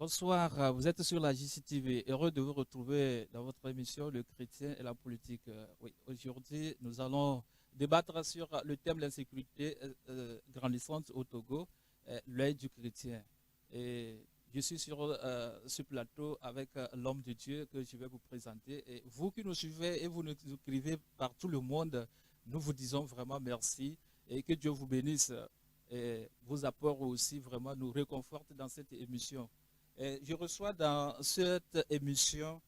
Bonsoir, vous êtes sur la JCTV. Heureux de vous retrouver dans votre émission Le chrétien et la politique. Oui, aujourd'hui, nous allons débattre sur le thème de l'insécurité grandissante au Togo, l'œil du chrétien. Et je suis sur ce plateau avec l'homme de Dieu que je vais vous présenter. Et vous qui nous suivez et vous nous écrivez par tout le monde, nous vous disons vraiment merci et que Dieu vous bénisse. Et vos apports aussi vraiment nous réconfortent dans cette émission. Je reçois dans cette émission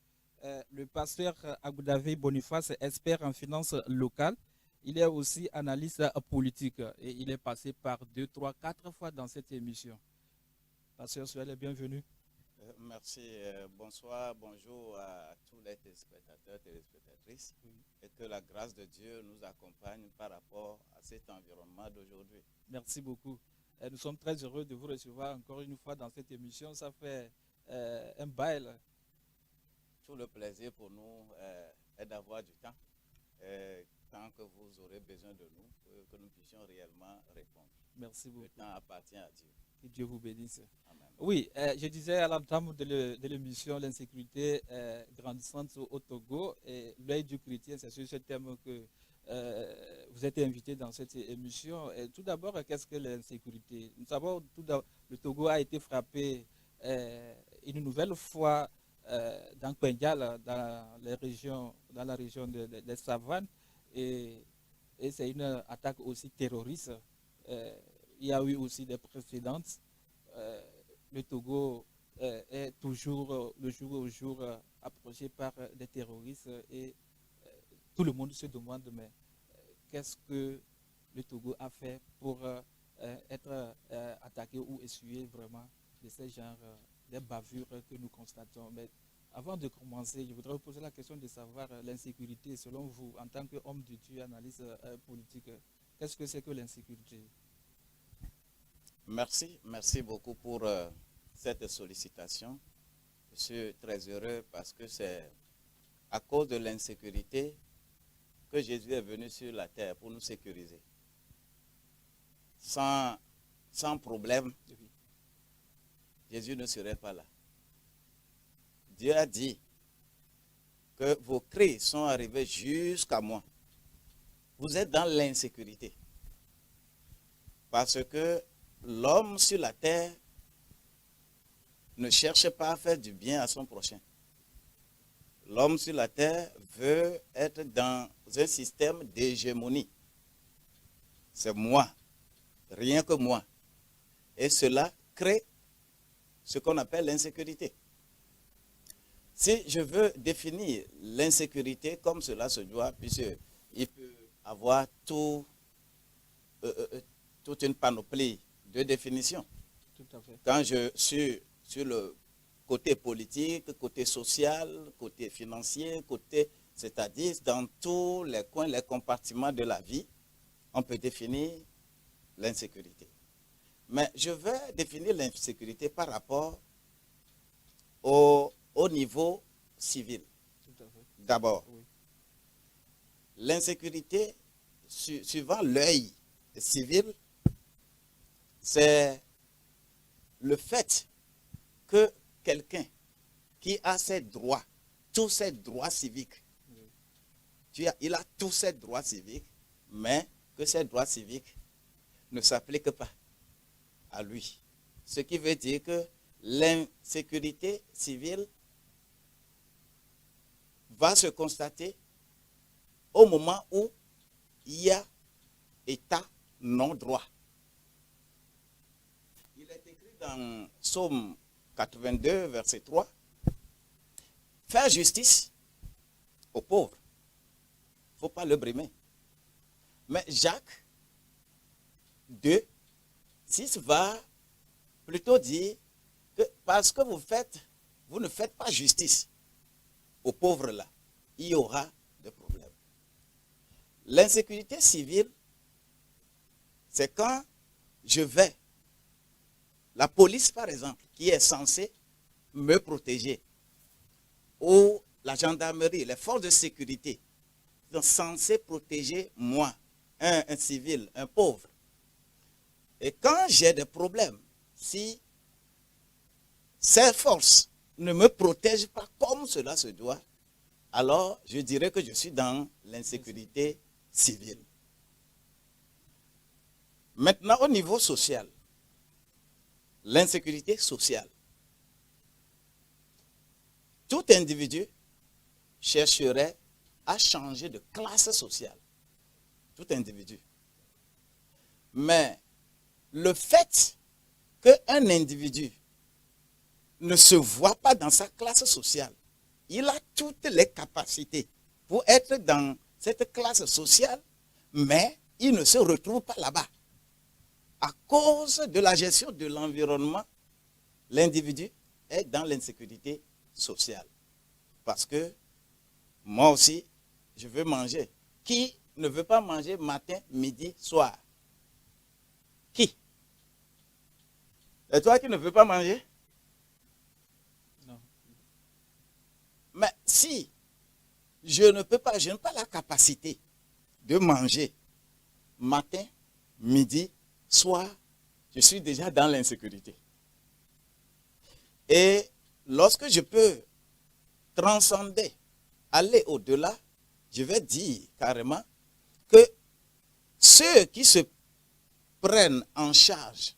le pasteur Agoudavé Boniface, expert en finances locales. Il est aussi analyste politique et il est passé par 2, 3, 4 fois dans cette émission. Pasteur, soyez le bienvenu. Merci. Bonsoir, bonjour à tous les téléspectateurs et téléspectatrices. Et que la grâce de Dieu nous accompagne par rapport à cet environnement d'aujourd'hui. Merci beaucoup. Nous sommes très heureux de vous recevoir encore une fois dans cette émission. Ça fait un bail. Tout le plaisir pour nous est d'avoir du temps, tant que vous aurez besoin de nous, que nous puissions réellement répondre. Merci beaucoup. Le temps appartient à Dieu. Que Dieu vous bénisse. Amen. Oui, je disais à l'entame de l'émission l'insécurité grandissante au Togo et l'œil du chrétien, c'est sur ce thème que vous êtes invité dans cette émission. Et tout d'abord, qu'est-ce que l'insécurité? Nous savons tout d'abord, le Togo a été frappé une nouvelle fois dans Kwendial, dans la région des savanes, et c'est une attaque aussi terroriste. Il y a eu aussi des précédentes. Le Togo est toujours le jour au jour approché par des terroristes et tout le monde se demande mais qu'est-ce que le Togo a fait pour être attaqué ou essuyer vraiment de ces genres des bavures que nous constatons. Mais avant de commencer, je voudrais vous poser la question de savoir l'insécurité, selon vous, en tant qu'homme de Dieu, analyste politique, qu'est-ce que c'est que l'insécurité? Merci beaucoup pour cette sollicitation. Je suis très heureux parce que c'est à cause de l'insécurité que Jésus est venu sur la terre pour nous sécuriser. Sans problème, Jésus ne serait pas là. Dieu a dit que vos cris sont arrivés jusqu'à moi. Vous êtes dans l'insécurité. Parce que l'homme sur la terre ne cherche pas à faire du bien à son prochain. L'homme sur la terre veut être dans un système d'hégémonie. C'est moi, rien que moi. Et cela crée ce qu'on appelle l'insécurité. Si je veux définir l'insécurité comme cela se doit, puisqu'il peut avoir toute une panoplie de définitions. Tout à fait. Quand je suis sur le côté politique, côté social, côté financier, c'est-à-dire dans tous les coins, les compartiments de la vie, on peut définir l'insécurité. Mais je vais définir l'insécurité par rapport au niveau civil. D'abord, oui. L'insécurité, suivant l'œil civil, c'est le fait que quelqu'un qui a ses droits, tous ses droits civiques, il a tous ses droits civiques, mais que ces droits civiques ne s'appliquent pas à lui. Ce qui veut dire que l'insécurité civile va se constater au moment où il y a état non-droit. Il est écrit dans Psaume 82, verset 3, « Faire justice aux pauvres, il ne faut pas le brimer. » Mais Jacques 2, 6 va plutôt dire que parce que vous ne faites pas justice aux pauvres là, il y aura des problèmes. L'insécurité civile, c'est quand je vais, la police par exemple, qui est censée me protéger, ou la gendarmerie, les forces de sécurité, qui sont censées protéger moi, un civil, un pauvre. Et quand j'ai des problèmes, si ces forces ne me protègent pas comme cela se doit, alors je dirais que je suis dans l'insécurité civile. Maintenant, au niveau social, l'insécurité sociale. Tout individu chercherait à changer de classe sociale. Tout individu. Mais le fait qu'un individu ne se voit pas dans sa classe sociale, il a toutes les capacités pour être dans cette classe sociale, mais il ne se retrouve pas là-bas. À cause de la gestion de l'environnement, l'individu est dans l'insécurité sociale. Parce que moi aussi, je veux manger. Qui ne veut pas manger matin, midi, soir? Qui? Et toi qui ne veux pas manger? Non. Mais si je n'ai pas la capacité de manger matin, midi, soir, je suis déjà dans l'insécurité. Et lorsque je peux transcender, aller au-delà, je vais dire carrément que ceux qui se prennent en charge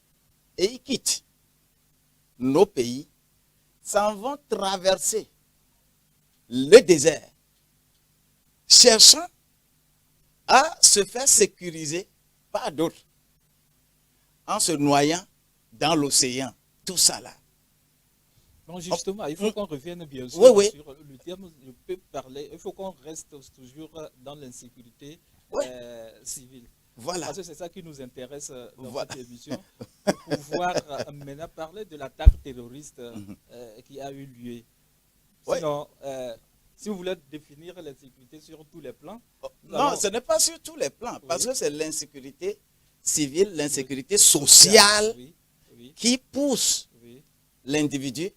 et ils quittent nos pays, s'en vont traverser le désert, cherchant à se faire sécuriser par d'autres, en se noyant dans l'océan. Tout ça là. Bon, justement, il faut qu'on revienne bien sûr Oui. sur le terme. Je peux parler. Il faut qu'on reste toujours dans l'insécurité civile. Voilà. Parce que c'est ça qui nous intéresse dans Voilà. cette émission. Pour pouvoir maintenant parler de l'attaque terroriste qui a eu lieu. Oui. Sinon, si vous voulez définir l'insécurité sur tous les plans. Non, ce n'est pas sur tous les plans, parce que c'est l'insécurité civile, l'insécurité Oui. sociale Oui. qui pousse Oui. l'individu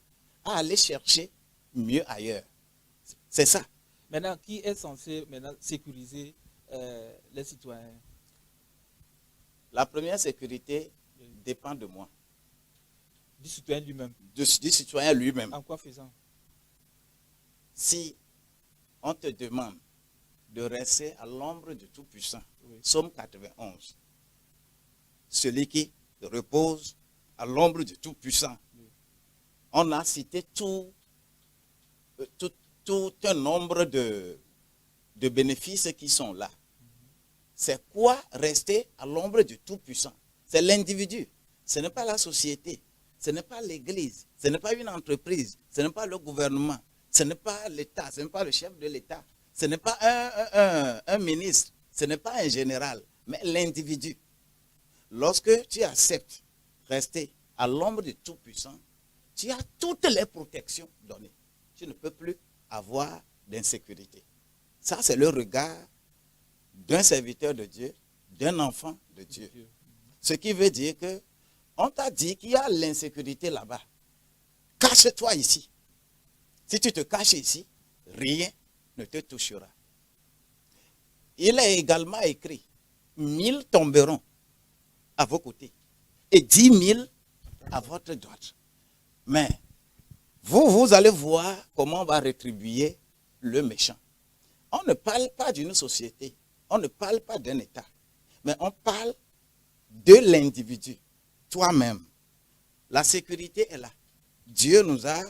à aller chercher mieux ailleurs. C'est ça. Maintenant, qui est censé maintenant sécuriser les citoyens? La première sécurité dépend de moi, Du citoyen lui-même. du citoyen lui-même. En quoi faisant? Si on te demande de rester à l'ombre du Tout-Puissant, Oui. Psaume 91, celui qui repose à l'ombre du Tout-Puissant, Oui. on a cité tout un nombre de bénéfices qui sont là. C'est quoi rester à l'ombre du Tout-Puissant? C'est l'individu, ce n'est pas la société, ce n'est pas l'église, ce n'est pas une entreprise, ce n'est pas le gouvernement, ce n'est pas l'État, ce n'est pas le chef de l'État, ce n'est pas un ministre, ce n'est pas un général, mais l'individu. Lorsque tu acceptes rester à l'ombre du Tout-Puissant, tu as toutes les protections données. Tu ne peux plus avoir d'insécurité. Ça, c'est le regard d'un serviteur de Dieu, d'un enfant de Dieu. Ce qui veut dire que on t'a dit qu'il y a l'insécurité là-bas. Cache-toi ici. Si tu te caches ici, rien ne te touchera. Il est également écrit, 1000 tomberont à vos côtés et 10 000 à votre droite. Mais vous allez voir comment on va rétribuer le méchant. On ne parle pas d'une société, on ne parle pas d'un État, mais on parle de l'individu, toi-même. La sécurité est là. Dieu nous a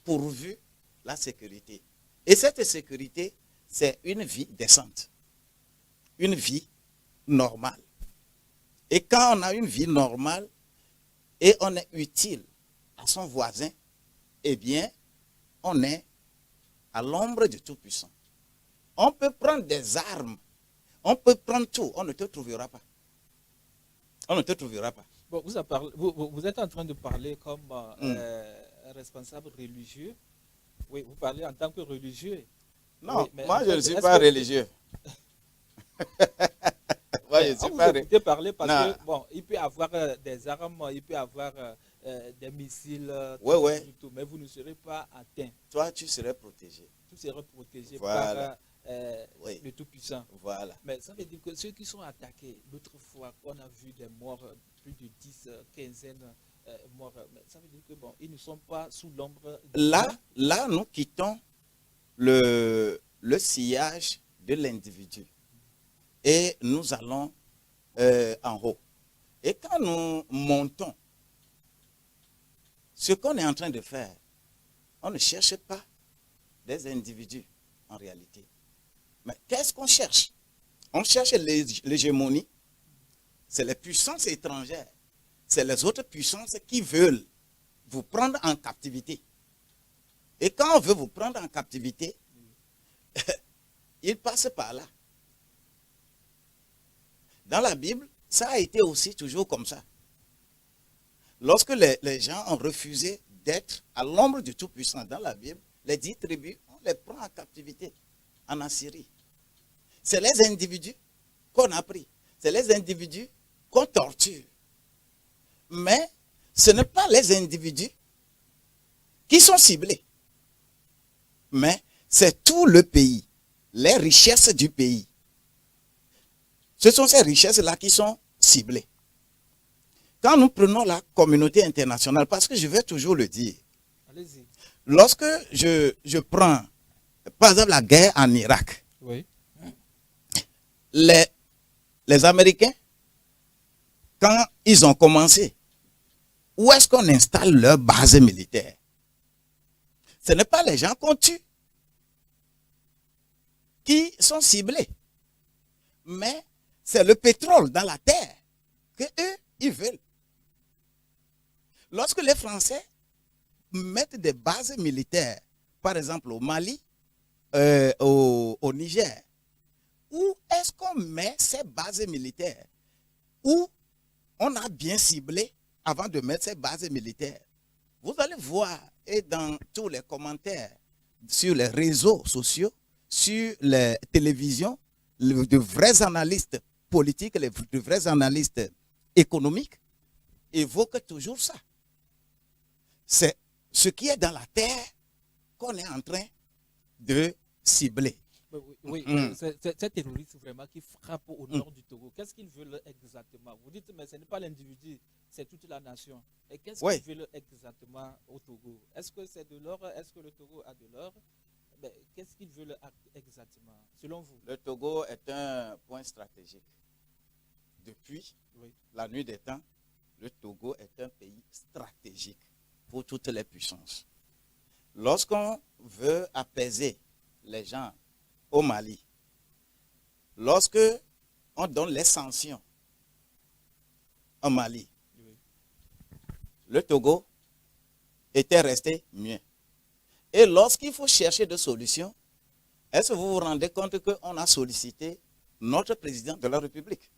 pourvu la sécurité. Et cette sécurité, c'est une vie décente, une vie normale. Et quand on a une vie normale et on est utile à son voisin, eh bien, on est à l'ombre du Tout-Puissant. On peut prendre des armes, on peut prendre tout, on ne te trouvera pas. On ne te trouvera pas. Bon, vous êtes en train de parler comme responsable religieux. Oui, vous parlez en tant que religieux. Non, Oui, moi je ne suis pas religieux. Moi je ne suis pas religieux. Vous parler parce Non. que, bon, il peut avoir des armes, il peut avoir des missiles, tout, mais vous ne serez pas atteint. Toi, tu serais protégé. Vous serez protégé Voilà. par le Tout-Puissant. Voilà. Mais ça veut dire que ceux qui sont attaqués, l'autre fois, on a vu des morts, plus de 10, quinzaine morale. Mais ça veut dire que bon, ils ne sont pas sous l'ombre Là, nous quittons le sillage de l'individu et nous allons en haut. Et quand nous montons, ce qu'on est en train de faire, on ne cherche pas des individus en réalité. Mais qu'est-ce qu'on cherche? On cherche l'hégémonie. C'est les puissances étrangères. C'est les autres puissances qui veulent vous prendre en captivité. Et quand on veut vous prendre en captivité, il passe par là. Dans la Bible, ça a été aussi toujours comme ça. Lorsque les gens ont refusé d'être à l'ombre du Tout-Puissant dans la Bible, les 10 tribus, on les prend en captivité en Assyrie. C'est les individus qu'on a pris. C'est les individus qu'on torture. Mais ce n'est pas les individus qui sont ciblés. Mais c'est tout le pays, les richesses du pays. Ce sont ces richesses-là qui sont ciblées. Quand nous prenons la communauté internationale, parce que je vais toujours le dire, allez-y. Lorsque je prends, par exemple, la guerre en Irak, Oui. les Américains, quand ils ont commencé, où est-ce qu'on installe leur base militaire? Ce n'est pas les gens qu'on tue qui sont ciblés, mais c'est le pétrole dans la terre que eux, ils veulent. Lorsque les Français mettent des bases militaires, par exemple au Mali, au Niger, où est-ce qu'on met ces bases militaires? Où on a bien ciblé avant de mettre ces bases militaires. Vous allez voir, et dans tous les commentaires, sur les réseaux sociaux, sur les télévisions, de vrais analystes politiques, de vrais analystes économiques, évoquent toujours ça. C'est ce qui est dans la terre qu'on est en train de cibler. Oui, ces terroristes vraiment qui frappent au nord du Togo, qu'est-ce qu'ils veulent exactement? Vous dites, mais ce n'est pas l'individu, c'est toute la nation. Et qu'est-ce qu'ils veulent exactement au Togo? Est-ce que c'est de l'or? Est-ce que le Togo a de l'or? Qu'est-ce qu'ils veulent exactement, selon vous? Le Togo est un point stratégique. Depuis la nuit des temps, le Togo est un pays stratégique pour toutes les puissances. Lorsqu'on veut apaiser les gens au Mali, lorsque on donne les sanctions au Mali, le Togo était resté mieux. Et lorsqu'il faut chercher des solutions, est-ce que vous vous rendez compte qu'on a sollicité notre président de la République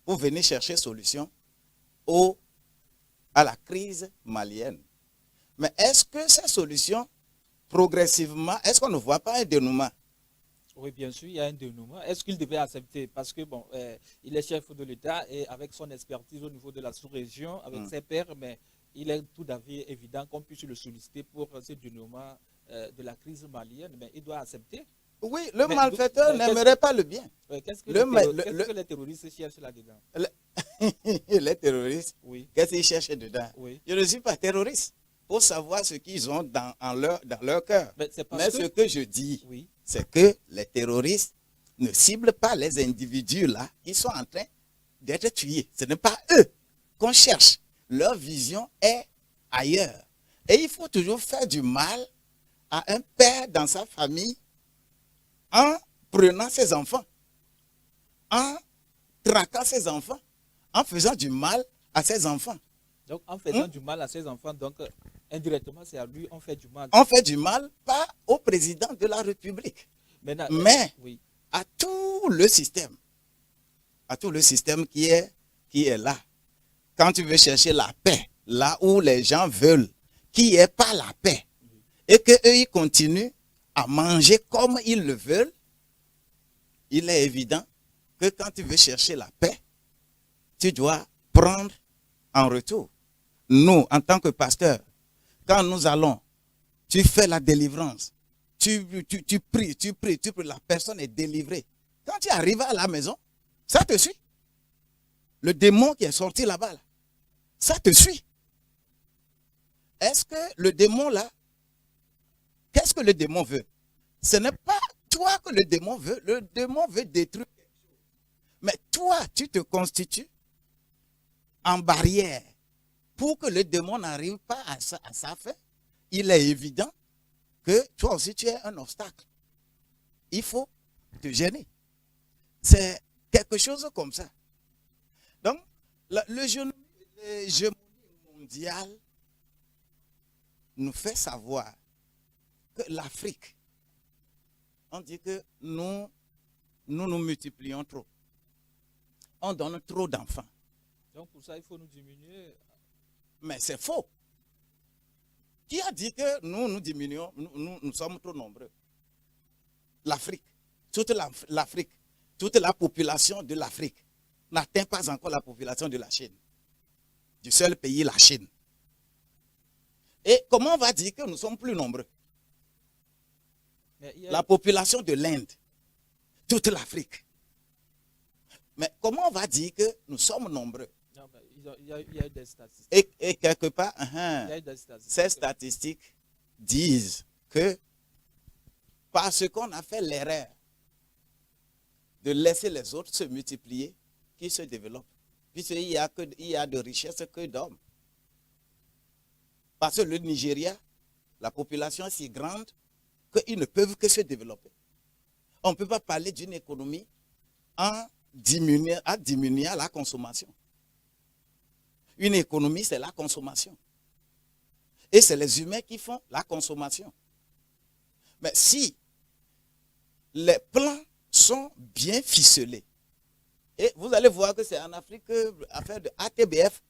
pour venir chercher solution à la crise malienne? Mais est-ce que ces solutions, progressivement, est-ce qu'on ne voit pas un dénouement? Oui, bien sûr, il y a un dénouement. Est-ce qu'il devait accepter? Parce que, bon, il est chef de l'État et avec son expertise au niveau de la sous-région, avec ses pairs, mais il est tout à fait évident qu'on puisse le solliciter pour ce dénouement de la crise malienne, mais il doit accepter. Oui, le malfaiteur n'aimerait pas le bien. Qu'est-ce que les terroristes cherchent là-dedans? Les terroristes, qu'est-ce qu'ils cherchent dedans? Je ne suis pas terroriste pour savoir ce qu'ils ont dans leur cœur. Mais ce que je dis, c'est que les terroristes ne ciblent pas les individus là qui sont en train d'être tués. Ce n'est pas eux qu'on cherche. Leur vision est ailleurs. Et il faut toujours faire du mal à un père dans sa famille en prenant ses enfants, en traquant ses enfants, en faisant du mal à ses enfants. Donc, en faisant du mal à ses enfants, donc indirectement, c'est à lui, on fait du mal. On fait du mal, pas au président de la République, mais à tout le système. À tout le système qui est là. Quand tu veux chercher la paix, là où les gens veulent qu'il n'y ait pas la paix, et qu'eux, ils continuent à manger comme ils le veulent, il est évident que quand tu veux chercher la paix, tu dois prendre en retour. Nous, en tant que pasteurs, quand nous allons, tu fais la délivrance, tu pries, la personne est délivrée. Quand tu arrives à la maison, ça te suit. Le démon qui est sorti là-bas, ça te suit. est-ce que le démon là, qu'est-ce que le démon veut? Ce n'est pas toi que le démon veut détruire. Mais toi, tu te constitues en barrière pour que le démon n'arrive pas à sa fin. Il est évident que toi aussi tu es un obstacle. Il faut te gêner. C'est quelque chose comme ça. Donc, l'hégémonie mondiale nous fait savoir que l'Afrique, on dit que nous multiplions trop. On donne trop d'enfants. Donc pour ça, il faut nous diminuer. Mais c'est faux. Qui a dit que nous diminuons, nous sommes trop nombreux? L'Afrique, toute l'Afrique, toute la population de l'Afrique n'atteint pas encore la population de la Chine. Du seul pays, la Chine. Et comment on va dire que nous sommes plus nombreux? La population de l'Inde, toute l'Afrique. Mais comment on va dire que nous sommes nombreux? Non, il y a des statistiques. Et quelque part, Il y a des statistiques. ces statistiques disent que parce qu'on a fait l'erreur de laisser les autres se multiplier, qui se développent. Puisqu'il y a de richesses que d'hommes. Parce que le Nigeria, la population est si grande qu'ils ne peuvent que se développer. On ne peut pas parler d'une économie en diminuant la consommation. Une économie, c'est la consommation. Et c'est les humains qui font la consommation. Mais si les plans sont bien ficelés, et vous allez voir que c'est en Afrique, affaire de ATBF,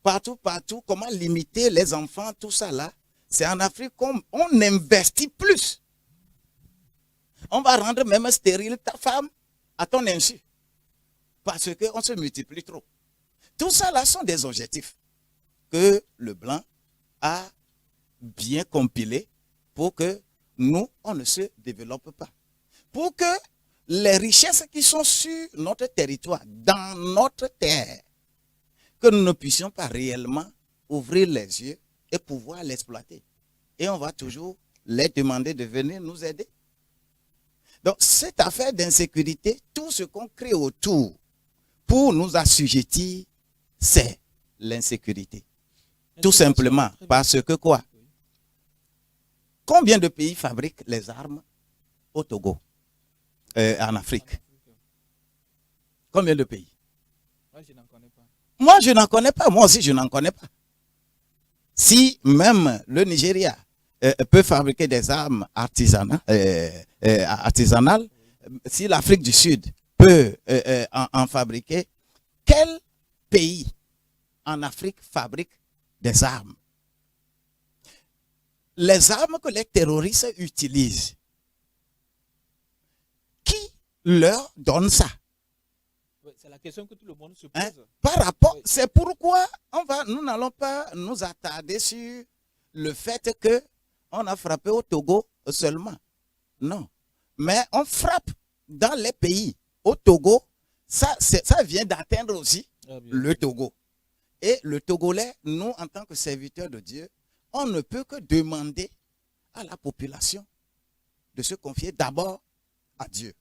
partout, comment limiter les enfants, tout ça là, c'est en Afrique qu'on investit plus. On va rendre même stérile ta femme à ton insu, parce qu'on se multiplie trop. Tout ça là sont des objectifs que le blanc a bien compilés pour que nous, on ne se développe pas. Pour que les richesses qui sont sur notre territoire, dans notre terre, que nous ne puissions pas réellement ouvrir les yeux et pouvoir l'exploiter. Et on va toujours les demander de venir nous aider. Donc, cette affaire d'insécurité, tout ce qu'on crée autour pour nous assujettir, c'est l'insécurité. Tout simplement parce que quoi? Combien de pays fabriquent les armes au Togo, en Afrique? Combien de pays? Moi, je n'en connais pas. Moi, je n'en connais pas. Moi aussi, je n'en connais pas. Si même le Nigeria peut fabriquer des armes artisanales, si l'Afrique du Sud peut en fabriquer, quel pays en Afrique fabrique des armes? Les armes que les terroristes utilisent, qui leur donne ça? C'est la question que tout le monde se pose. Par rapport, c'est pourquoi nous n'allons pas nous attarder sur le fait que on a frappé au Togo seulement. Non. Mais on frappe dans les pays. Au Togo, ça vient d'atteindre aussi le Togo. Et le Togolais, nous, en tant que serviteurs de Dieu, on ne peut que demander à la population de se confier d'abord à Dieu.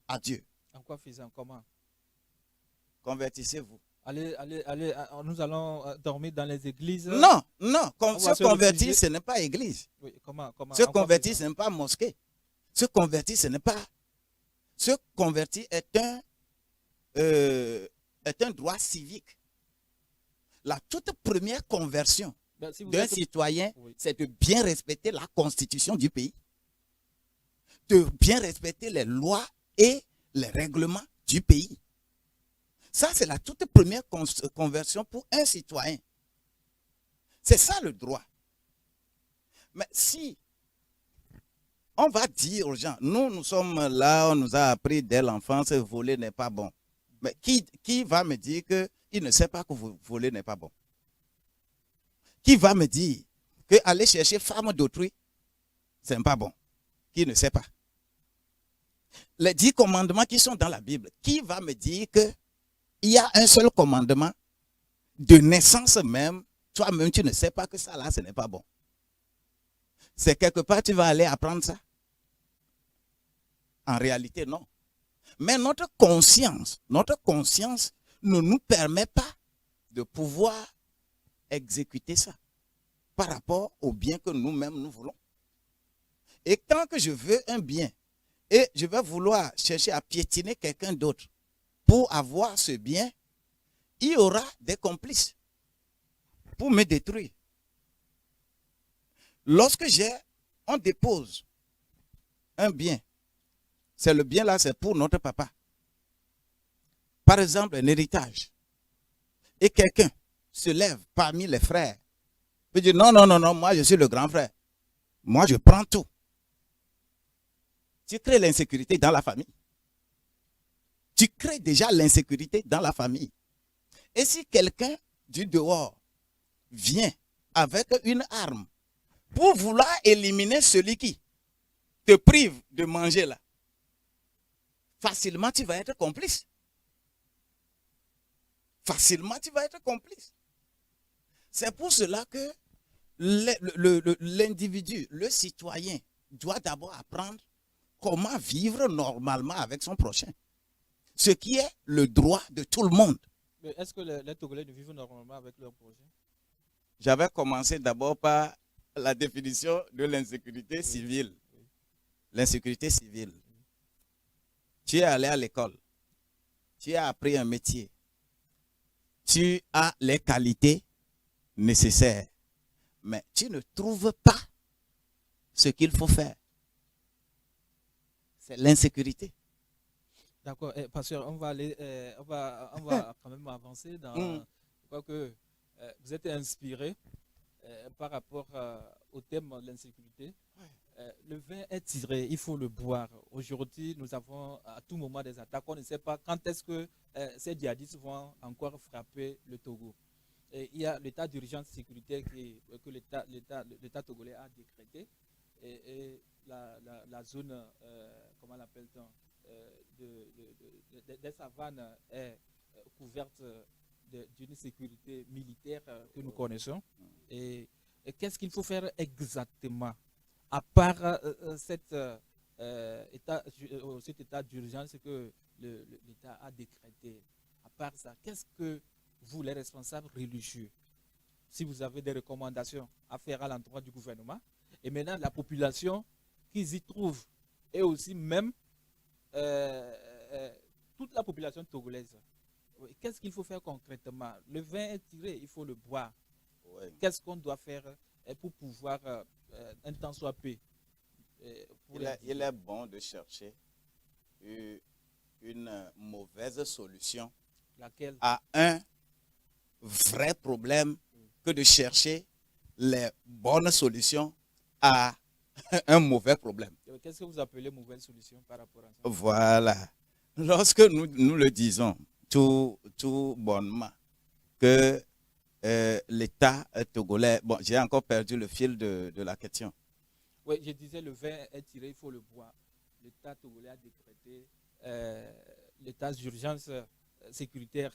À Dieu. En quoi faisant? Comment? Convertissez-vous. Allez, nous allons dormir dans les églises. Non. Se convertir, ce n'est pas église. Oui, comment? Se convertir, ce n'est pas mosquée. Se convertir, ce n'est pas. Se convertir est un droit civique. La toute première conversion d'un citoyen, c'est de bien respecter la constitution du pays, de bien respecter les lois et les règlements du pays. Ça, c'est la toute première conversion pour un citoyen. C'est ça le droit. Mais si on va dire aux gens, nous sommes là, on nous a appris dès l'enfance, voler n'est pas bon. Mais qui va me dire qu'il ne sait pas que voler n'est pas bon? Qui va me dire que aller chercher femme d'autrui, ce n'est pas bon? Qui ne sait pas? Les 10 commandements qui sont dans la Bible, qui va me dire qu'il y a un seul commandement de naissance même toi-même, tu ne sais pas que ça là, ce n'est pas bon. C'est quelque part, tu vas aller apprendre ça. En réalité, non. Mais notre conscience ne nous permet pas de pouvoir exécuter ça par rapport au bien que nous-mêmes nous voulons. Et tant que je veux un bien et je vais vouloir chercher à piétiner quelqu'un d'autre pour avoir ce bien, il y aura des complices pour me détruire. Lorsque on dépose un bien, c'est le bien là, c'est pour notre papa. Par exemple, un héritage. Et quelqu'un se lève parmi les frères. Il dit non, non, non, non, moi je suis le grand frère. Moi je prends tout. Tu crées l'insécurité dans la famille. Tu crées déjà l'insécurité dans la famille. Et si quelqu'un du dehors vient avec une arme pour vouloir éliminer celui qui te prive de manger là, facilement tu vas être complice. Facilement tu vas être complice. C'est pour cela que l'individu, le citoyen, doit d'abord apprendre comment vivre normalement avec son prochain. Ce qui est le droit de tout le monde. Mais est-ce que les Togolais ne vivent normalement avec leur prochain? J'avais commencé d'abord par la définition de l'insécurité civile. L'insécurité civile. Tu es allé à l'école. Tu as appris un métier. Tu as les qualités nécessaires. Mais tu ne trouves pas ce qu'il faut faire. C'est l'insécurité. D'accord, pasteur, on va quand même avancer dans. Je crois que vous êtes inspiré par rapport au thème de l'insécurité. Le vin est tiré, il faut le boire. Aujourd'hui, nous avons à tout moment des attaques. On ne sait pas quand est-ce que ces djihadistes vont encore frapper le Togo. Et il y a l'état d'urgence sécuritaire que l'État togolais a décrété. Et la zone, comment l'appelle-t-on, des savanes est couverte d'une sécurité militaire que nous connaissons. Et qu'est-ce qu'il faut faire exactement à part cet état d'urgence que l'État a décrété? À part ça, qu'est-ce que vous, les responsables religieux, si vous avez des recommandations à faire à l'endroit du gouvernement, et maintenant la population qui s'y trouve, et aussi même toute la population togolaise, qu'est-ce qu'il faut faire concrètement? Le vin est tiré, il faut le boire. Oui. Qu'est-ce qu'on doit faire pour pouvoir un temps soit paix? Il est bon de chercher une mauvaise solution. Laquelle? À un vrai problème que de chercher les bonnes solutions à un mauvais problème. Qu'est-ce que vous appelez mauvaise solution par rapport à ça? Voilà. Lorsque nous le disons tout bonnement que l'État togolais... Bon, j'ai encore perdu le fil de la question. Oui, je disais le vin est tiré, il faut le boire. L'État togolais a décrété l'état d'urgence sécuritaire.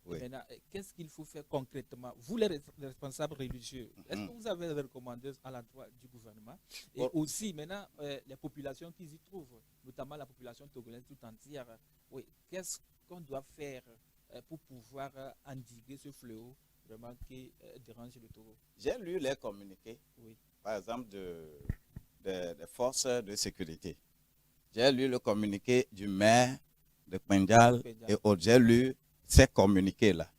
Oui. Maintenant, qu'est-ce qu'il faut faire concrètement? Vous, les responsables religieux, est-ce que vous avez des recommandations à l'endroit du gouvernement? Et aussi, maintenant, les populations qui s'y trouvent, notamment la population togolaise tout entière, oui, qu'est-ce qu'on doit faire pour pouvoir endiguer ce fléau vraiment qui dérange le Togo? J'ai lu les communiqués, oui, par exemple, des forces de sécurité. J'ai lu le communiqué du maire de Pendjal et autres. J'ai lu ces communiqués-là.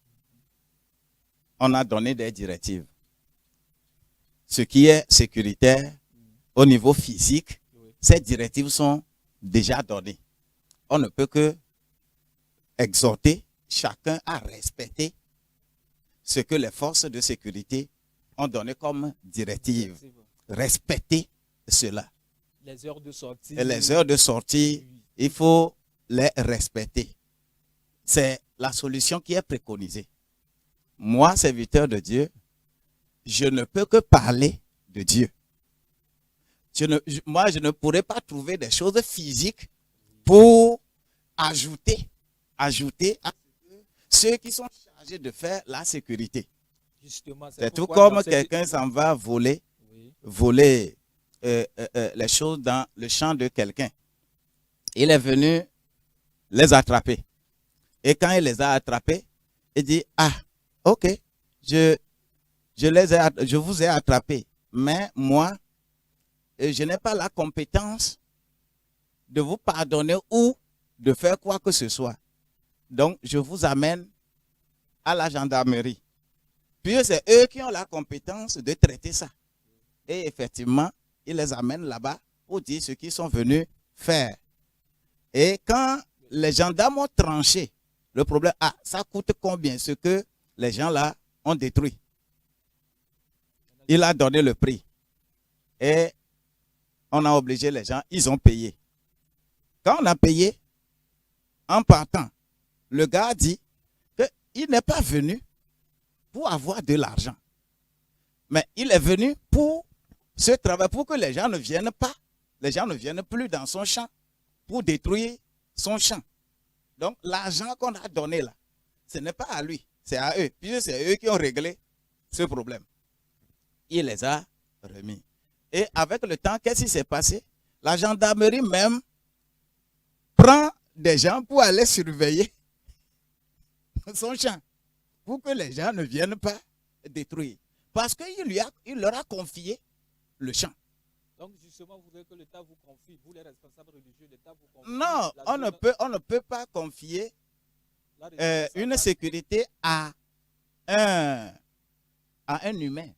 On a donné des directives. Ce qui est sécuritaire au niveau physique, ces directives sont déjà données. On ne peut que exhorter chacun à respecter ce que les forces de sécurité ont donné comme directive. Respecter cela. Les heures de sortie. Et les heures de sortie, il faut les respecter. C'est la solution qui est préconisée. Moi, serviteur de Dieu, je ne peux que parler de Dieu. Moi, je ne pourrais pas trouver des choses physiques pour ajouter à ceux qui sont chargés de faire la sécurité. Justement, C'est tout pourquoi dans comme cette... quelqu'un s'en va Oui. voler les choses dans le champ de quelqu'un. Il est venu les attraper. Et quand il les a attrapés, il dit, ah, ok, je je vous ai attrapés. Mais moi, je n'ai pas la compétence de vous pardonner ou de faire quoi que ce soit. Donc, je vous amène à la gendarmerie. Puis c'est eux qui ont la compétence de traiter ça. Et effectivement, ils les amènent là-bas pour dire ce qu'ils sont venus faire. Et quand les gendarmes ont tranché le problème, ah, ça coûte combien ce que les gens là ont détruit. Il a donné le prix. Et on a obligé les gens, ils ont payé. Quand on a payé, en partant, le gars a dit qu'il n'est pas venu pour avoir de l'argent. Mais il est venu pour ce travail, pour que les gens ne viennent pas, les gens ne viennent plus dans son champ pour détruire son champ. Donc l'argent qu'on a donné là, ce n'est pas à lui, c'est à eux. Puis c'est eux qui ont réglé ce problème. Il les a remis. Et avec le temps, qu'est-ce qui s'est passé? La gendarmerie même prend des gens pour aller surveiller son champ, pour que les gens ne viennent pas détruire. Parce qu'il leur a confié le champ. Donc justement, vous voulez que l'État vous confie, vous les responsables religieux, l'État vous confie. Non, on ne peut pas confier une sécurité à un humain.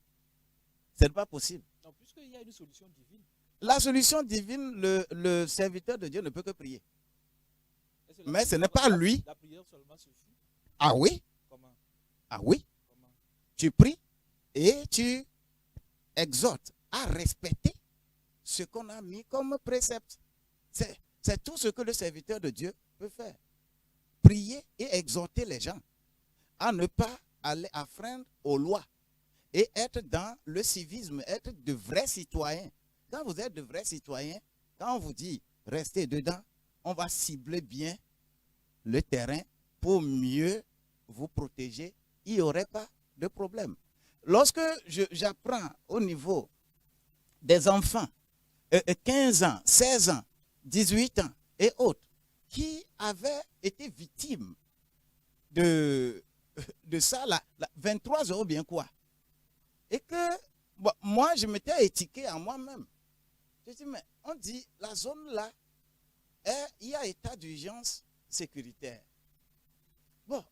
Ce n'est pas possible. Non, puisqu'il y a une solution divine. La solution divine, le serviteur de Dieu ne peut que prier. Mais ce n'est pas lui. La prière seulement suffit. Ah oui? Comment? Ah oui? Comment? Tu pries et tu exhortes à respecter ce qu'on a mis comme précepte. C'est tout ce que le serviteur de Dieu peut faire. Prier et exhorter les gens à ne pas aller affreindre aux lois et être dans le civisme, être de vrais citoyens. Quand vous êtes de vrais citoyens, quand on vous dit restez dedans, on va cibler bien le terrain pour mieux vous protéger. Il n'y aurait pas de problème. Lorsque j'apprends au niveau des enfants, 15 ans, 16 ans, 18 ans et autres, qui avaient été victimes de ça, 23 € bien quoi. Et que bon, moi, je m'étais étiqué à moi-même. Je dis, mais on dit, la zone là, il y a état d'urgence sécuritaire. Bon,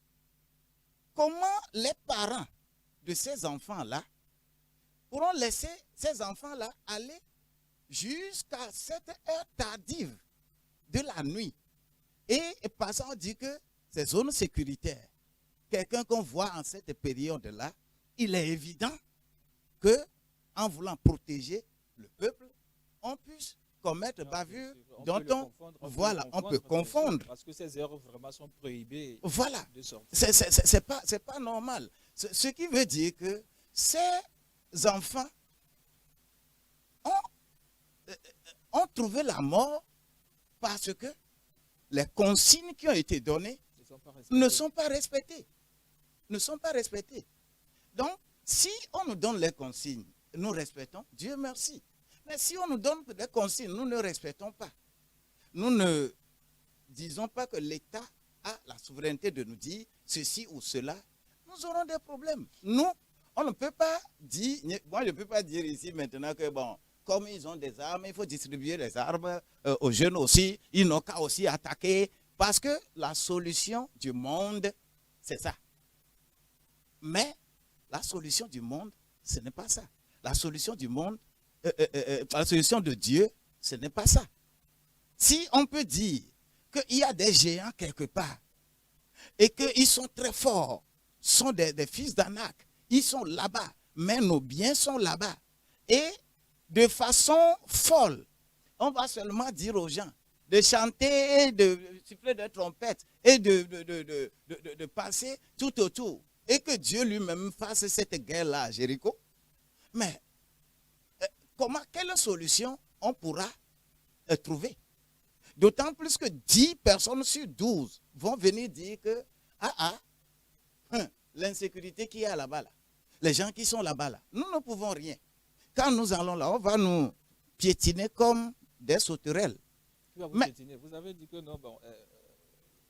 comment les parents de ces enfants-là pourront laisser ces enfants-là aller jusqu'à cette heure tardive de la nuit et passant à dire que ces zones sécuritaires, quelqu'un qu'on voit en cette période-là, il est évident que en voulant protéger le peuple, on puisse commettre bavure dont on peut confondre. Parce que ces heures vraiment sont prohibées. Voilà, de sortir. c'est pas normal. Ce qui veut dire que ces enfants ont trouvé la mort parce que les consignes qui ont été données ne sont pas respectées. Ne sont pas respectées. Donc, si on nous donne les consignes, nous respectons, Dieu merci. Mais si on nous donne des consignes, nous ne respectons pas. Nous ne disons pas que l'État a la souveraineté de nous dire ceci ou cela. Nous aurons des problèmes. Nous, on ne peut pas dire, moi je ne peux pas dire ici maintenant que bon, comme ils ont des armes, il faut distribuer les armes aux jeunes aussi. Ils n'ont qu'à aussi attaquer. Parce que la solution du monde, c'est ça. Mais la solution du monde, ce n'est pas ça. La solution du monde, la solution de Dieu, ce n'est pas ça. Si on peut dire qu'il y a des géants quelque part et qu'ils sont très forts, sont des fils d'Anak, ils sont là-bas, mais nos biens sont là-bas. Et de façon folle, on va seulement dire aux gens de chanter, de siffler des trompettes et de passer tout autour. Et que Dieu lui-même fasse cette guerre-là à Jéricho. Mais quelle solution on pourra trouver? D'autant plus que 10 personnes sur 12 vont venir dire que l'insécurité qu'il y a là-bas, là, Les gens qui sont là-bas, là, nous ne pouvons rien. Quand nous allons là, on va nous piétiner comme des sauterelles. Qui va vous Mais- piétiner? Vous avez dit que non, bon,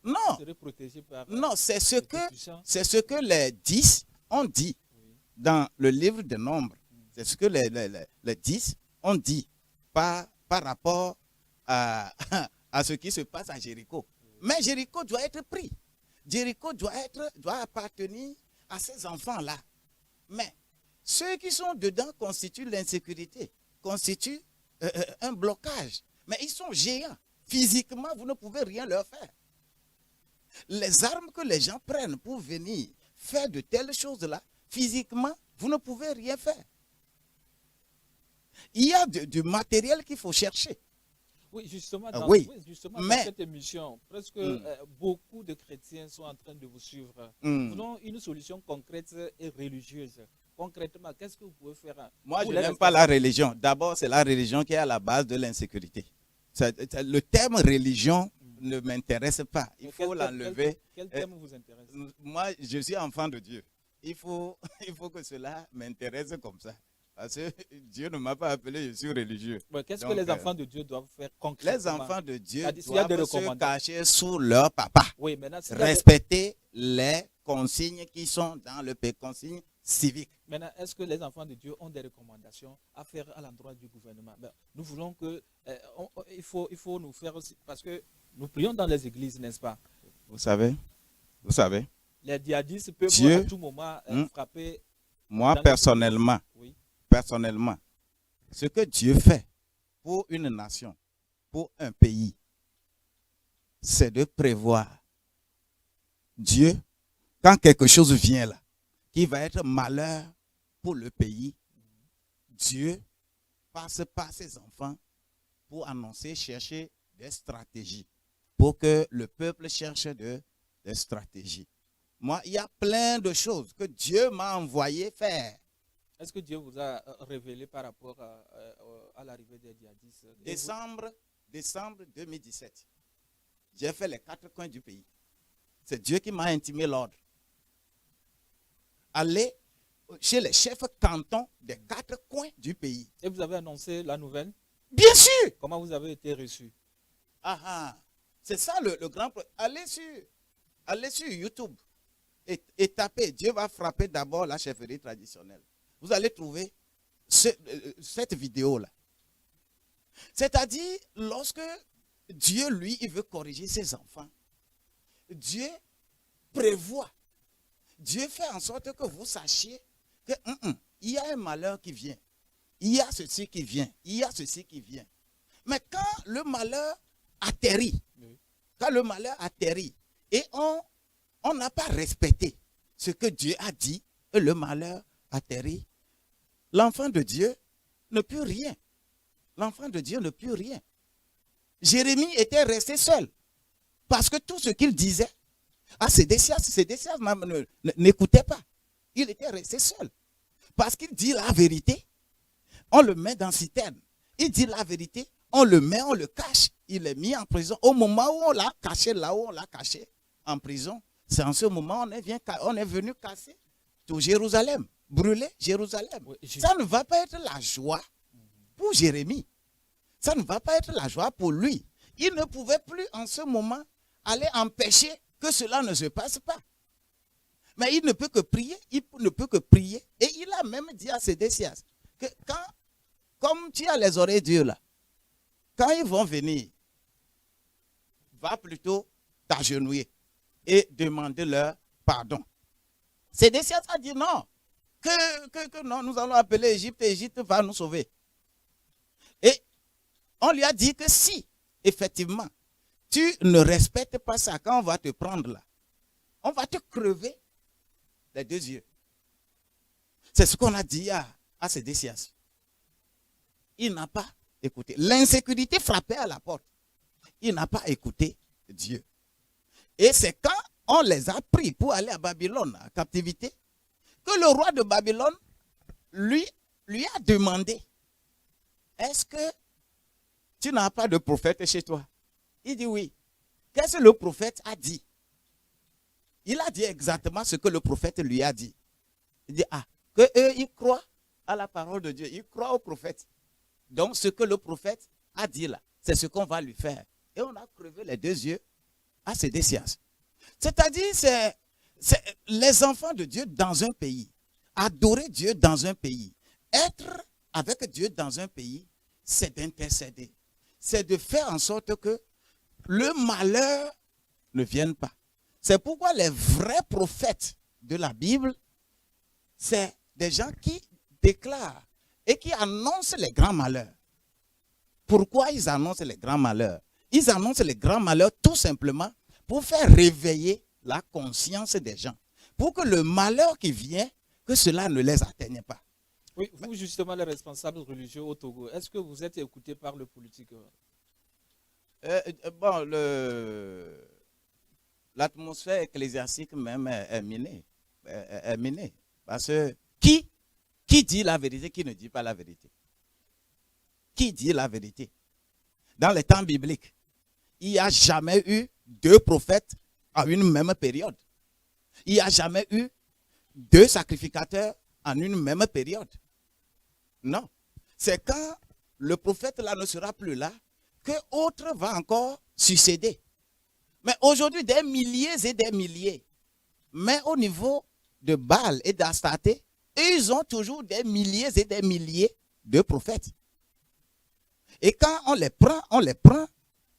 Non, vous serez protégé par non, c'est ce les que puissants. les 10 ont dit Oui. dans le livre des Nombres. C'est ce que les 10 ont dit par rapport à, à ce qui se passe à Jéricho. Mais Jéricho doit être pris. Jéricho doit appartenir à ces enfants-là. Mais ceux qui sont dedans constituent l'insécurité, constituent un blocage. Mais ils sont géants. Physiquement, vous ne pouvez rien leur faire. Les armes que les gens prennent pour venir faire de telles choses-là, physiquement, vous ne pouvez rien faire. Il y a du matériel qu'il faut chercher. Oui, justement, Ah, dans, oui. justement Mais- dans cette émission, presque beaucoup de chrétiens sont en train de vous suivre. Hmm. Voulons une solution concrète et religieuse. Concrètement, qu'est-ce que vous pouvez faire? Moi, pour je les n'aime pas la religion. D'abord, c'est la religion qui est à la base de l'insécurité. Le terme religion ne m'intéresse pas. Il faut l'enlever. Quel thème vous intéresse? Moi, je suis enfant de Dieu. Il faut que cela m'intéresse comme ça. Parce que Dieu ne m'a pas appelé, je suis religieux. Ouais, qu'est-ce que Donc, les enfants de Dieu doivent faire concrètement? Les enfants de Dieu C'est-à-dire, s'il y a des doivent se recommandations. cacher sous leur papa. Oui, maintenant, s'il y a des- Respecter les consignes qui sont dans le pays, consignes civiques. Maintenant, est-ce que les enfants de Dieu ont des recommandations à faire à l'endroit du gouvernement? Ben, nous voulons que, il faut nous faire aussi, parce que nous prions dans les églises, n'est-ce pas? Vous savez, Les djihadistes peuvent Dieu- à tout moment frapper. moi Dans personnellement, Oui. ce que Dieu fait pour une nation, pour un pays, c'est de prévoir. Dieu, quand quelque chose vient là, qui va être malheur pour le pays, Dieu passe par ses enfants pour annoncer, chercher des stratégies, pour que le peuple cherche des stratégies. Moi, il y a plein de choses que Dieu m'a envoyé faire. Est-ce que Dieu vous a révélé par rapport à l'arrivée des djihadistes? Décembre 2017, j'ai fait les 4 coins du pays. C'est Dieu qui m'a intimé l'ordre. Aller chez les chefs cantons des 4 coins du pays. Et vous avez annoncé la nouvelle? Bien sûr! Comment vous avez été reçu? C'est ça le grand problème. Allez sur YouTube et tapez. Dieu va frapper d'abord la chefferie traditionnelle. Vous allez trouver cette vidéo-là. C'est-à-dire, lorsque Dieu, lui, il veut corriger ses enfants, Dieu prévoit. Dieu fait en sorte que vous sachiez que il y a un malheur qui vient. Il y a ceci qui vient. Il y a ceci qui vient. Mais quand le malheur atterrit, et on n'a pas respecté ce que Dieu a dit, et le malheur atterrit, l'enfant de Dieu ne peut rien. L'enfant de Dieu ne peut rien. Jérémie était resté seul. Parce que tout ce qu'il disait à Sédécias n'écoutait pas. Il était resté seul. Parce qu'il dit la vérité, on le met dans citerne. Il dit la vérité, on le met, on le cache. Il est mis en prison. Au moment où on l'a caché, là où on l'a caché en prison, c'est en ce moment on est venu casser tout Jérusalem, brûler Jérusalem. Oui, Ça ne va pas être la joie pour Jérémie. Ça ne va pas être la joie pour lui. Il ne pouvait plus en ce moment aller empêcher que cela ne se passe pas. Mais il ne peut que prier, Et il a même dit à Sédécias que comme tu as les oreilles dures là, quand ils vont venir, va plutôt t'agenouiller et demander leur pardon. Sédécias a dit non, que non, nous allons appeler Égypte et Égypte va nous sauver. Et on lui a dit que si, effectivement, tu ne respectes pas ça, quand on va te prendre là, on va te crever les 2 yeux. C'est ce qu'on a dit à Sédécias. Il n'a pas écouté. L'insécurité frappait à la porte. Il n'a pas écouté Dieu. Et c'est quand on les a pris pour aller à Babylone, en captivité, que le roi de Babylone lui a demandé, est-ce que tu n'as pas de prophète chez toi? Il dit oui. Qu'est-ce que le prophète a dit? Il a dit exactement ce que le prophète lui a dit. Il dit, qu'eux, ils croient à la parole de Dieu, ils croient au prophète. Donc, ce que le prophète a dit là, c'est ce qu'on va lui faire. Et on a crevé les 2 yeux à ces déciences. C'est-à-dire, c'est les enfants de Dieu dans un pays, adorer Dieu dans un pays, être avec Dieu dans un pays, c'est d'intercéder. C'est de faire en sorte que le malheur ne vienne pas. C'est pourquoi les vrais prophètes de la Bible, c'est des gens qui déclarent et qui annoncent les grands malheurs. Pourquoi ils annoncent les grands malheurs? Ils annoncent les grands malheurs tout simplement pour faire réveiller la conscience des gens. Pour que le malheur qui vient, que cela ne les atteigne pas. Oui, vous justement, les responsables religieux au Togo, est-ce que vous êtes écoutés par le politique? Bon, l'atmosphère ecclésiastique même est minée. Est minée. Parce que qui dit la vérité, qui ne dit pas la vérité? Qui dit la vérité? Dans les temps bibliques, il n'y a jamais eu 2 prophètes à une même période. Il n'y a jamais eu 2 sacrificateurs en une même période. Non. C'est quand le prophète là ne sera plus là que autre va encore succéder. Mais aujourd'hui, des milliers et des milliers. Mais au niveau de Baal et d'Astarté, ils ont toujours des milliers et des milliers de prophètes. Et quand on les prend,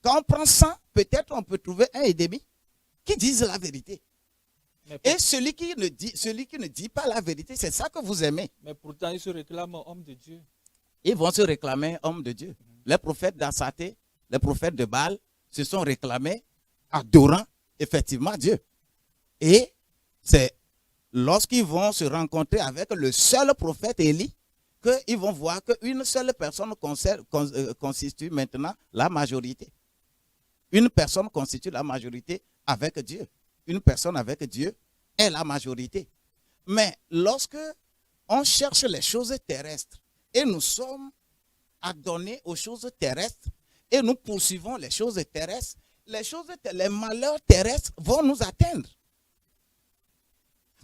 Quand on prend 100, peut-être on peut trouver 1,5 qui disent la vérité. Et celui qui ne dit pas la vérité, c'est ça que vous aimez. Mais pourtant, ils se réclament hommes de Dieu. Ils vont se réclamer hommes de Dieu. Les prophètes d'Astarté, les prophètes de Baal se sont réclamés adorant effectivement Dieu. Et c'est lorsqu'ils vont se rencontrer avec le seul prophète Élie qu'ils vont voir qu'une seule personne constitue maintenant la majorité. Une personne constitue la majorité avec Dieu. Une personne avec Dieu est la majorité. Mais lorsque on cherche les choses terrestres et nous sommes adonnés aux choses terrestres et nous poursuivons les choses terrestres, les malheurs terrestres vont nous atteindre.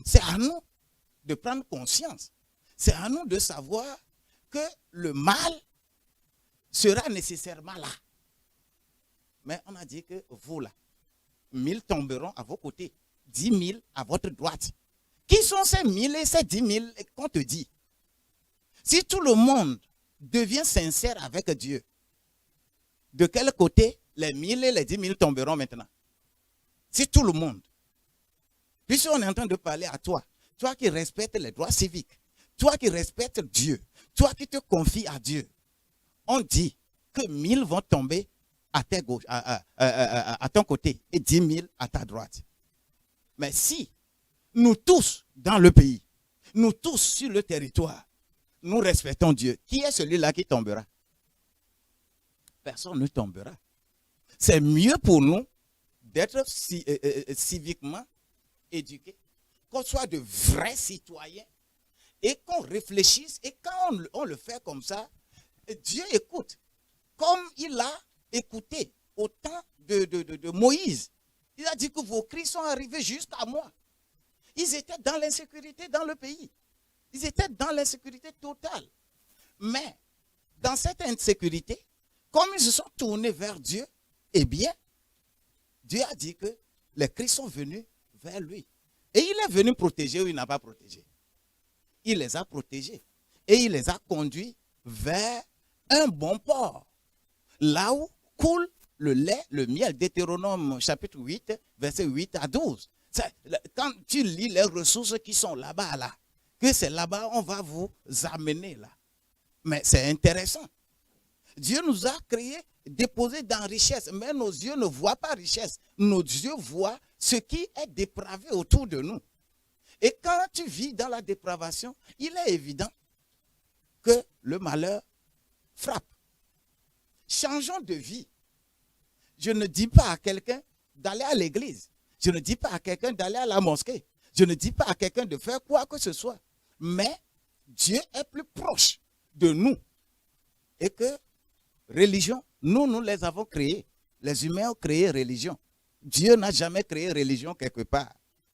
C'est à nous de prendre conscience. C'est à nous de savoir que le mal sera nécessairement là. Mais on a dit que vous là, 1000 tomberont à vos côtés, 10 000 à votre droite. Qui sont ces 1000 et ces 10 000 qu'on te dit? Si tout le monde devient sincère avec Dieu, de quel côté les 1000 et les 10 000 tomberont maintenant? Si tout le monde. Puisqu'on est en train de parler à toi, toi qui respectes les droits civiques, toi qui respectes Dieu, toi qui te confies à Dieu, on dit que 1000 vont tomber à ta gauche, à ton côté et 10 000 à ta droite. Mais si nous tous dans le pays, nous tous sur le territoire, nous respectons Dieu, qui est celui-là qui tombera? Personne ne tombera. C'est mieux pour nous d'être civiquement éduqués, qu'on soit de vrais citoyens et qu'on réfléchisse. Et quand on le fait comme ça, Dieu écoute. Comme il a écouté au temps de Moïse. Il a dit que vos cris sont arrivés jusqu'à moi. Ils étaient dans l'insécurité dans le pays. Ils étaient dans l'insécurité totale. Mais dans cette insécurité, comme ils se sont tournés vers Dieu, eh bien, Dieu a dit que les cris sont venus vers lui. Et il est venu protéger ou il n'a pas protégé. Il les a protégés. Et il les a conduits vers un bon port. Là où coule le lait, le miel. Deutéronome chapitre 8, verset 8 à 12. Quand tu lis les ressources qui sont là-bas, là, que c'est là-bas, on va vous amener là. Mais c'est intéressant. Dieu nous a créés, déposés dans richesse, mais nos yeux ne voient pas richesse. Nos yeux voient ce qui est dépravé autour de nous. Et quand tu vis dans la dépravation, il est évident que le malheur frappe. Changeons de vie. Je ne dis pas à quelqu'un d'aller à l'église. Je ne dis pas à quelqu'un d'aller à la mosquée. Je ne dis pas à quelqu'un de faire quoi que ce soit. Mais Dieu est plus proche de nous. Et que religion, nous les avons créées. Les humains ont créé religion. Dieu n'a jamais créé religion quelque part.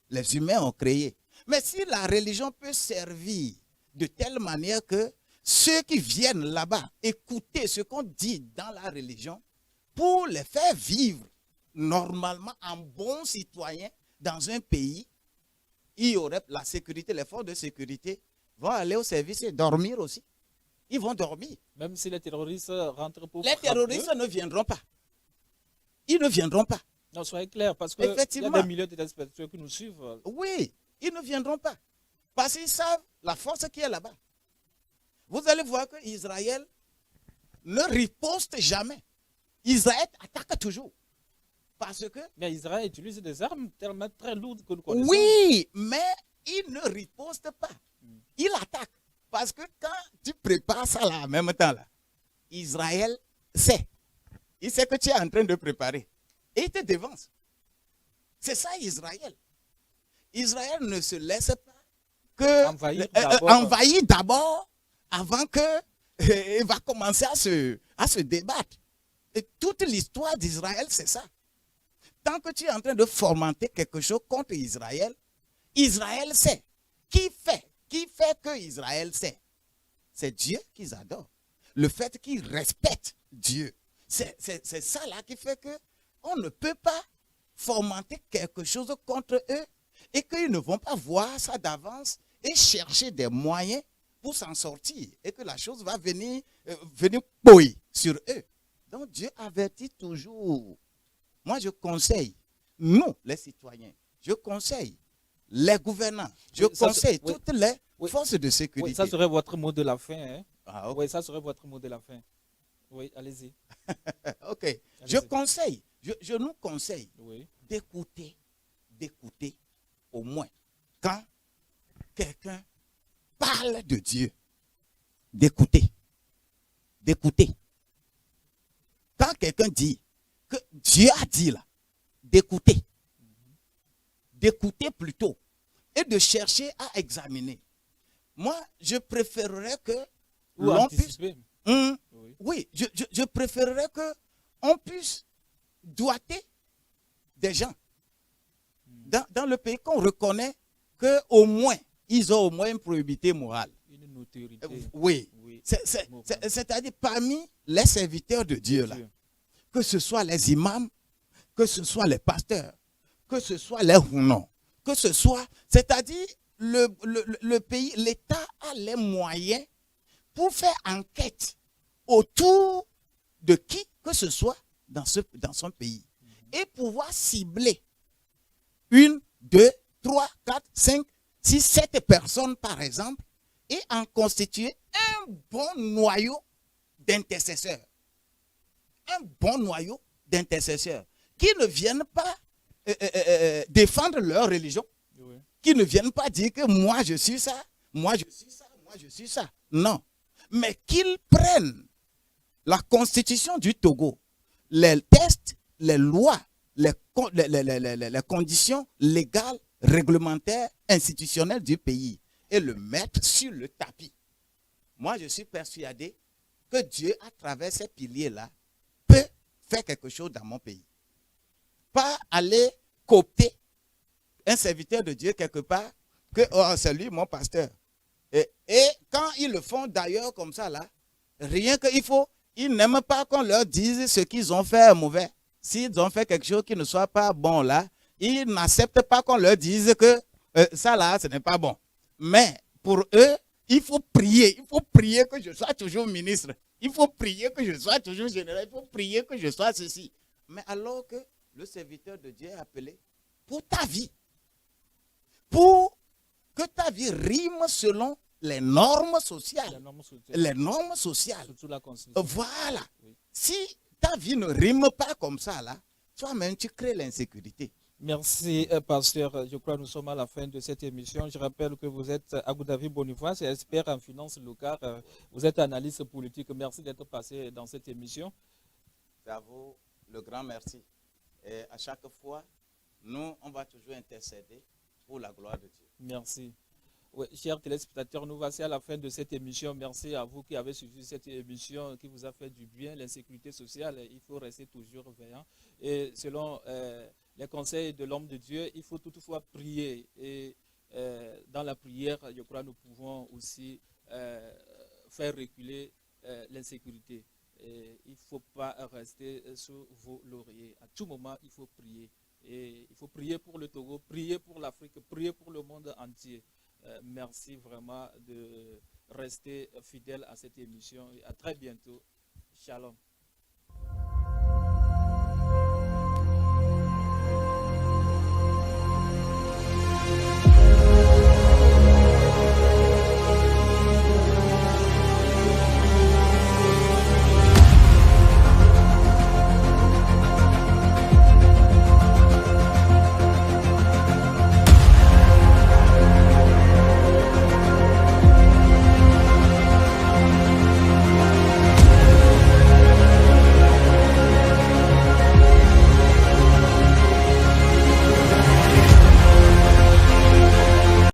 Les humains ont créé. Mais si la religion peut servir de telle manière que ceux qui viennent là-bas écouter ce qu'on dit dans la religion pour les faire vivre normalement en bons citoyens dans un pays, il y aurait la sécurité, les forces de sécurité vont aller au service et dormir aussi. Ils vont dormir. Même si les terroristes rentrent pour Les terroristes ne viendront pas. Ils ne viendront pas. Non, soyez clair, parce qu'il y a des milliers de téléspectateurs qui nous suivent. Oui, ils ne viendront pas. Parce qu'ils savent la force qui est là-bas. Vous allez voir que Israël ne riposte jamais. Israël attaque toujours. Parce que... Mais Israël utilise des armes tellement très lourdes que nous connaissons. Oui, mais il ne riposte pas. Il attaque. Parce que quand tu prépares ça là, en même temps, là, Israël sait. Il sait que tu es en train de préparer. Et il te devance. C'est ça Israël. Israël ne se laisse pas que envahir d'abord avant que il va commencer à se débattre. Et toute l'histoire d'Israël, c'est ça. Tant que tu es en train de fomenter quelque chose contre Israël, Israël sait. Qui fait que Israël sait? C'est Dieu qu'ils adorent. Le fait qu'ils respectent Dieu. C'est ça là qui fait que on ne peut pas fomenter quelque chose contre eux et qu'ils ne vont pas voir ça d'avance et chercher des moyens pour s'en sortir et que la chose va venir poyer sur eux. Donc Dieu avertit toujours. Moi je conseille, nous les citoyens, je conseille les gouvernants, je conseille toutes les forces de sécurité. Oui, ça serait votre mot de la fin. Hein? Ah, okay. Oui, ça serait votre mot de la fin. Oui, allez-y. Ok. Allez-y. Je nous conseille d'écouter au moins quand quelqu'un parle de Dieu. D'écouter. Quand quelqu'un dit que Dieu a dit là, d'écouter. D'écouter plutôt et de chercher à examiner. Moi, je préférerais que l'on puisse... Oui, je préférerais qu'on puisse doiter des gens dans le pays qu'on reconnaît qu'au moins, ils ont au moins une probité morale. Une notoriété. Oui. C'est-à-dire parmi les serviteurs de Dieu, là, que ce soit les imams, que ce soit les pasteurs, que ce soit les hounons, que ce soit, c'est-à-dire le pays, l'État a les moyens pour faire enquête autour de qui que ce soit dans son pays et pouvoir cibler 1, 2, 3, 4, 5, 6, 7 personnes par exemple et en constituer un bon noyau d'intercesseurs. Un bon noyau d'intercesseurs qui ne viennent pas défendre leur religion, qui ne viennent pas dire que moi je suis ça, moi je suis ça, moi je suis ça. Non. Mais qu'ils prennent la constitution du Togo, les tests, les lois, les conditions légales, réglementaires, institutionnelles du pays et le mettre sur le tapis. Moi, je suis persuadé que Dieu, à travers ces piliers-là, peut faire quelque chose dans mon pays. Pas aller coopter un serviteur de Dieu quelque part, que oh, c'est lui mon pasteur. Et quand ils le font d'ailleurs comme ça, là, rien qu'il faut, ils n'aiment pas qu'on leur dise ce qu'ils ont fait mauvais. S'ils ont fait quelque chose qui ne soit pas bon là, ils n'acceptent pas qu'on leur dise que ça là, ce n'est pas bon. Mais pour eux, il faut prier que je sois toujours ministre. Il faut prier que je sois toujours général. Il faut prier que je sois ceci. Mais alors que le serviteur de Dieu est appelé pour ta vie. Pour que ta vie rime selon les normes sociales. Les normes sociales. La Constitution. Voilà. Oui. Si ta vie ne rime pas comme ça, là, toi-même, tu crées l'insécurité. Merci, pasteur. Je crois que nous sommes à la fin de cette émission. Je rappelle que vous êtes Agoudavi Boniface, expert en finances locales. Vous êtes analyste politique. Merci d'être passé dans cette émission. C'est à vous le grand merci. Et à chaque fois, nous, on va toujours intercéder pour la gloire de Dieu. Merci. Oui, chers téléspectateurs, nous voici à la fin de cette émission. Merci à vous qui avez suivi cette émission qui vous a fait du bien. L'insécurité sociale, il faut rester toujours veillant. Et selon les conseils de l'homme de Dieu, il faut toutefois prier. Et Dans la prière, je crois que nous pouvons aussi faire reculer l'insécurité. Il ne faut pas rester sur vos lauriers. À tout moment, il faut prier. Et il faut prier pour le Togo, prier pour l'Afrique, prier pour le monde entier. Merci vraiment de rester fidèle à cette émission et à très bientôt. Shalom.